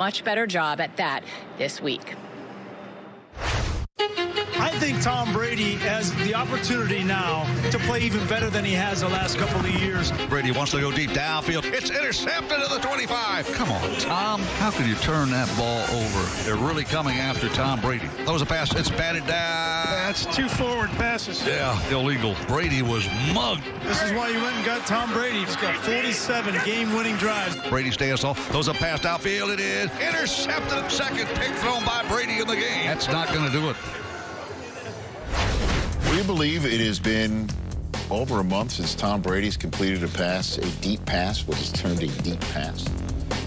much better job at that this week. I think Tom Brady has the opportunity now to play even better than he has the last couple of years. Brady wants to go deep downfield. It's intercepted at the 25. Come on, Tom. How can you turn that ball over? They're really coming after Tom Brady. Throws a pass. It's batted down. That's 2 forward passes. Yeah, illegal. Brady was mugged. This is why you went and got Tom Brady. He's got 47 game-winning drives. Brady stands tall. Throws a pass downfield. It is intercepted. Second pick thrown by Brady in the game. That's not going to do it. We believe it has been over a month since Tom Brady's completed a pass, a deep pass, what is termed a deep pass.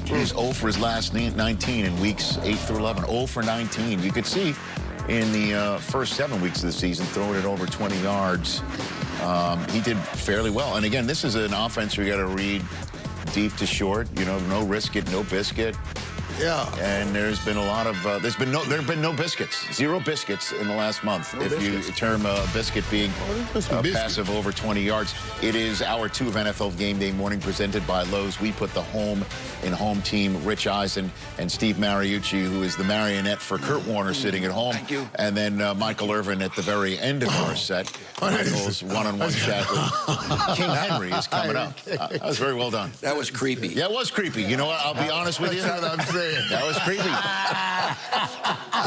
He's 0 for his last 19 in weeks 8 through 11. 0 for 19. You could see in the first 7 weeks of the season, throwing it over 20 yards. He did fairly well. And again, this is an offense we got to read deep to short. You know, no risk it, no biscuit. Yeah. And there's been a lot of, there have been no biscuits. 0 biscuits in the last month. No if biscuits. you term a biscuit being a pass of over 20 yards. It is hour 2 of NFL Game Day morning presented by Lowe's. We put the home team, Rich Eisen and Steve Mariucci, who is the marionette for Kurt Warner sitting at home. Thank you. And then Michael Irvin at the very end of our set. Michael's one-on-one chat with King Henry is coming up. That was very well done. That was creepy. Yeah, it was creepy. You know what? I'll be honest with you. That's what I'm saying. That was creepy.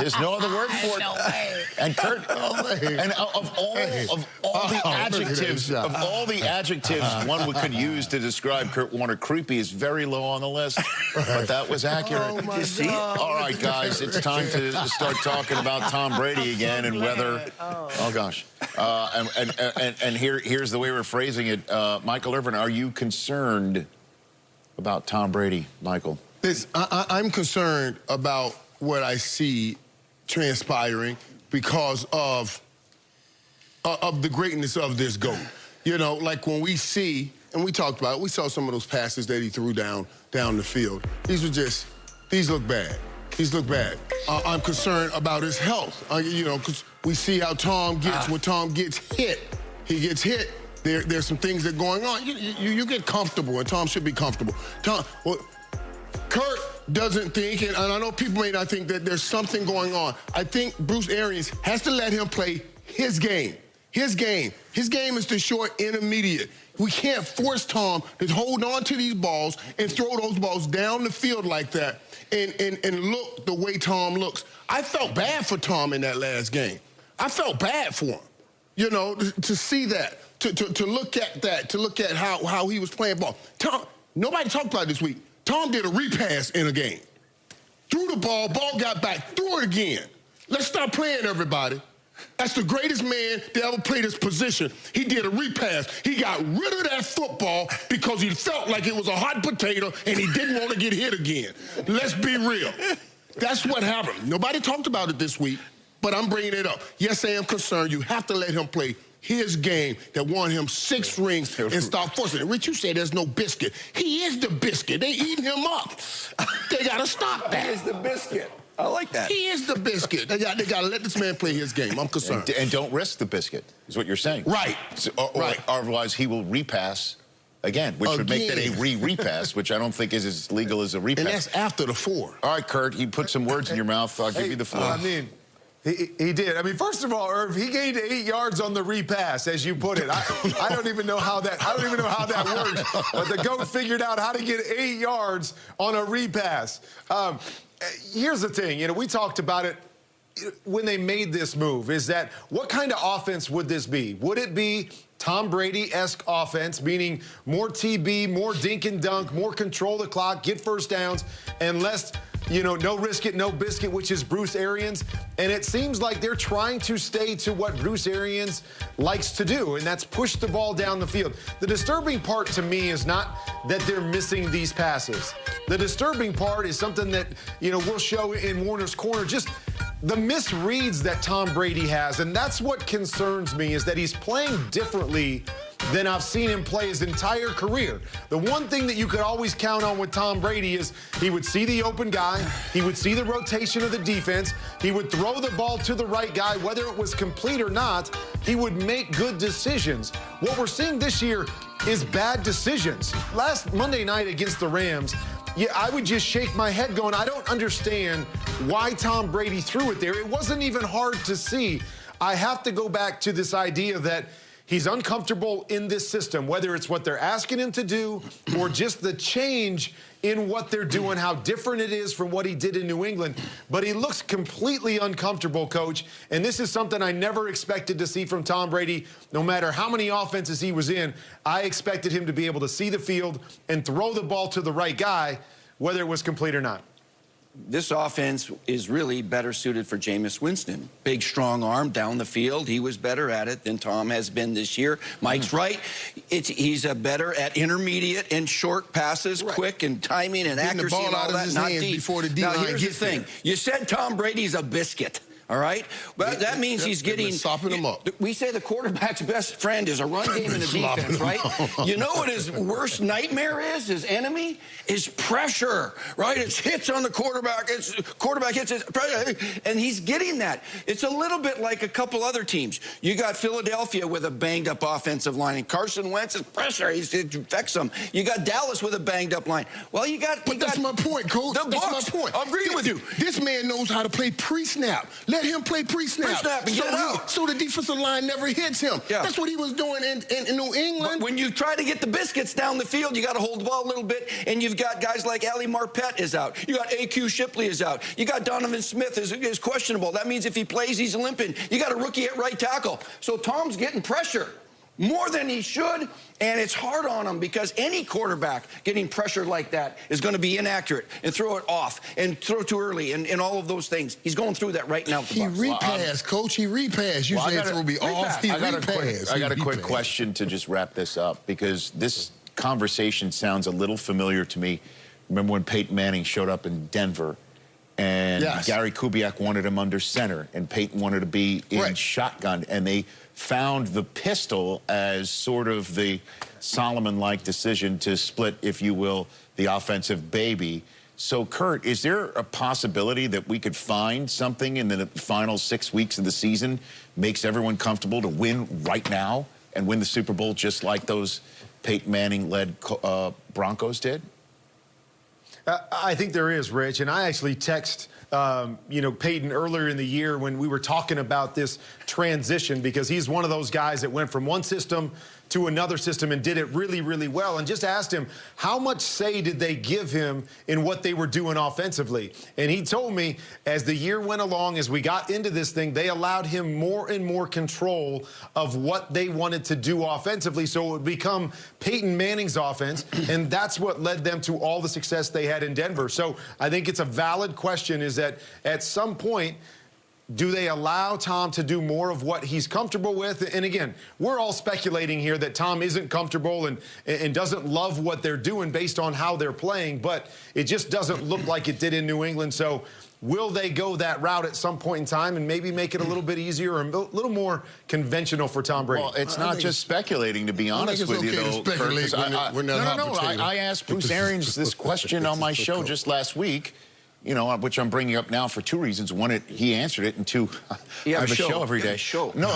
There's no other word for it. No way. And Kurt, and of all the adjectives one could use to describe Kurt Warner, creepy is very low on the list. But that was accurate. Did you see it? All right, guys, it's time to start talking about Tom Brady again and whether. Oh gosh. And here's the way we're phrasing it. Michael Irvin, are you concerned about Tom Brady, Michael? I'm concerned about what I see transpiring because of the greatness of this GOAT. You know, like when we see, and we talked about it, we saw some of those passes that he threw down the field. These look bad. These look bad. I'm concerned about his health, you know, because we see how Tom gets, when Tom gets hit, he gets hit. There's some things that are going on. You get comfortable, and Tom should be comfortable. Kurt doesn't think, and I know people may not think that there's something going on. I think Bruce Arians has to let him play his game. His game. His game is the short intermediate. We can't force Tom to hold on to these balls and throw those balls down the field like that and look the way Tom looks. I felt bad for Tom in that last game. I felt bad for him, you know, to see that, to look at that, to look at how he was playing ball. Tom, nobody talked about it this week. Tom did a repass in a game. Threw the ball got back, threw it again. Let's stop playing, everybody. That's the greatest man to ever play this position. He did a repass. He got rid of that football because he felt like it was a hot potato and he didn't want to get hit again. Let's be real. That's what happened. Nobody talked about it this week, but I'm bringing it up. Yes, I am concerned. You have to let him play his game that won him 6 rings and stop forcing it. Rich, you say there's no biscuit. He is the biscuit. They eating him up. They got to stop that. He is the biscuit. I like that. He is the biscuit. They got to let this man play his game. I'm concerned. And don't risk the biscuit, is what you're saying. Right. So, or otherwise, he will repass again, which would make that a repass, which I don't think is as legal as a repass. And that's after the 4. All right, Kurt, you put some words in your mouth. I'll give you the floor. I mean, he did. I mean, first of all, Irv, he gained 8 yards on the repass, as you put it. I don't even know how that. I don't even know how that works. But the GOAT figured out how to get 8 yards on a repass. Here's the thing. You know, we talked about it when they made this move. Is that what kind of offense would this be? Would it be Tom Brady-esque offense, meaning more TB, more dink and dunk, more control the clock, get first downs, and less, you know, no risk it, no biscuit, which is Bruce Arians. And it seems like they're trying to stay to what Bruce Arians likes to do, and that's push the ball down the field. The disturbing part to me is not that they're missing these passes. The disturbing part is something that, you know, we'll show in Warner's Corner, just the misreads that Tom Brady has. And that's what concerns me, is that he's playing differently than I've seen him play his entire career. The one thing that you could always count on with Tom Brady is he would see the open guy, he would see the rotation of the defense, he would throw the ball to the right guy, whether it was complete or not, he would make good decisions. What we're seeing this year is bad decisions. Last Monday night against the Rams, yeah, I would just shake my head going, I don't understand why Tom Brady threw it there. It wasn't even hard to see. I have to go back to this idea that he's uncomfortable in this system, whether it's what they're asking him to do or just the change in what they're doing, how different it is from what he did in New England. But he looks completely uncomfortable, Coach. And this is something I never expected to see from Tom Brady. No matter how many offenses he was in, I expected him to be able to see the field and throw the ball to the right guy, whether it was complete or not. This offense is really better suited for Jameis Winston. Big, strong arm down the field. He was better at it than Tom has been this year. Mike's right. He's better at intermediate and short passes, quick and timing and Getting accuracy the ball and all out of that, his not hands deep. before the Now, D-line here's the gets thing. there. You said Tom Brady's a biscuit. All right? But that means he's getting... Sopping him up. We say the quarterback's best friend is a run game and a defense, right? You know what his worst nightmare is, his enemy? Is pressure, right? It's hits on the quarterback. It's quarterback hits his pressure, and he's getting that. It's a little bit like a couple other teams. You got Philadelphia with a banged-up offensive line, and Carson Wentz's pressure, it affects them. You got Dallas with a banged-up line. Well, you got... But that's my point, Coach. That's my point. I'm agreeing with you. This man knows how to play pre-snap. Let him play pre-snap. Pre-snap and get it out. So the defensive line never hits him. Yeah. That's what he was doing in New England. But when you try to get the biscuits down the field, you got to hold the ball a little bit, and you've got guys like Ali Marpet is out. You got A.Q. Shipley is out. You got Donovan Smith is questionable. That means if he plays, he's limping. You got a rookie at right tackle. So Tom's getting pressure more than he should, and it's hard on him because any quarterback getting pressure like that is going to be inaccurate and throw it off and throw too early and all of those things. He's going through that right now. He repassed, Coach. He repassed. You said throw me off. He repassed. I got a quick question to just wrap this up because this conversation sounds a little familiar to me. Remember when Peyton Manning showed up in Denver and Gary Kubiak wanted him under center and Peyton wanted to be in shotgun, and they found the pistol as sort of the Solomon-like decision to split, if you will, the offensive baby. So, Kurt, is there a possibility that we could find something in the final 6 weeks of the season makes everyone comfortable to win right now and win the Super Bowl just like those Peyton Manning-led Broncos did? I think there is, Rich, and I actually text Peyton earlier in the year when we were talking about this transition because he's one of those guys that went from one system to another system and did it really, really well, and just asked him how much say did they give him in what they were doing offensively. And he told me as the year went along, as we got into this thing, they allowed him more and more control of what they wanted to do offensively, so it would become Peyton Manning's offense, and that's what led them to all the success they had in Denver. So I think it's a valid question, is that at some point, do they allow Tom to do more of what he's comfortable with? And again, we're all speculating here that Tom isn't comfortable and doesn't love what they're doing based on how they're playing, but it just doesn't look like it did in New England. So will they go that route at some point in time and maybe make it a little bit easier or a little more conventional for Tom Brady? Well, it's not just speculating, to be honest with you, though, Kurt. I asked Bruce Arians this question on my show just last week, which I'm bringing up now for two reasons. One, he answered it, and two, I have a show every day. No,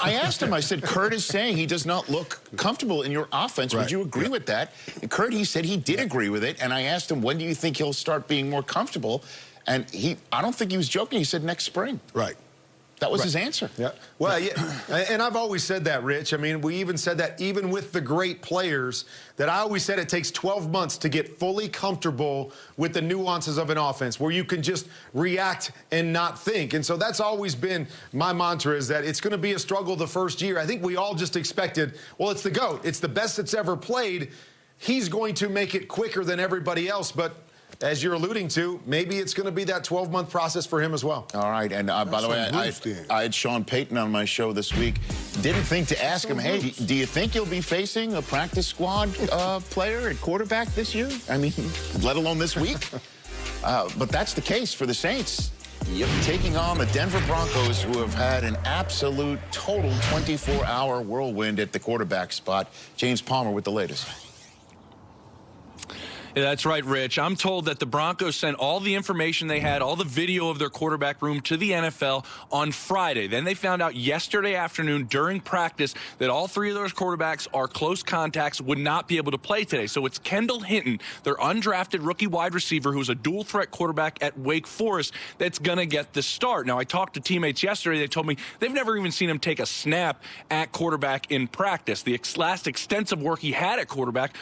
I asked him, I said, Kurt is saying he does not look comfortable in your offense. Would you agree with that? And Kurt, he said he did agree with it, and I asked him, when do you think he'll start being more comfortable? And I don't think he was joking. He said next spring. Right. That was his answer. Yeah. Well, and I've always said that, Rich. I mean, we even said that even with the great players, that I always said it takes 12 months to get fully comfortable with the nuances of an offense where you can just react and not think. And so that's always been my mantra, is that it's going to be a struggle the first year. I think we all just expected, well, it's the GOAT. It's the best that's ever played. He's going to make it quicker than everybody else, but as you're alluding to, maybe it's going to be that 12-month process for him as well. All right, and by the way, I had Sean Payton on my show this week. Didn't think to ask him, hey, do you think you'll be facing a practice squad player at quarterback this year? I mean, let alone this week. But that's the case for the Saints. Taking on the Denver Broncos, who have had an absolute total 24-hour whirlwind at the quarterback spot. James Palmer with the latest. Yeah, that's right, Rich. I'm told that the Broncos sent all the information they had, all the video of their quarterback room to the NFL on Friday. Then they found out yesterday afternoon during practice that all three of those quarterbacks are close contacts, would not be able to play today. So it's Kendall Hinton, their undrafted rookie wide receiver, who's a dual threat quarterback at Wake Forest, that's going to get the start. Now, I talked to teammates yesterday. They told me they've never even seen him take a snap at quarterback in practice. The last extensive work he had at quarterback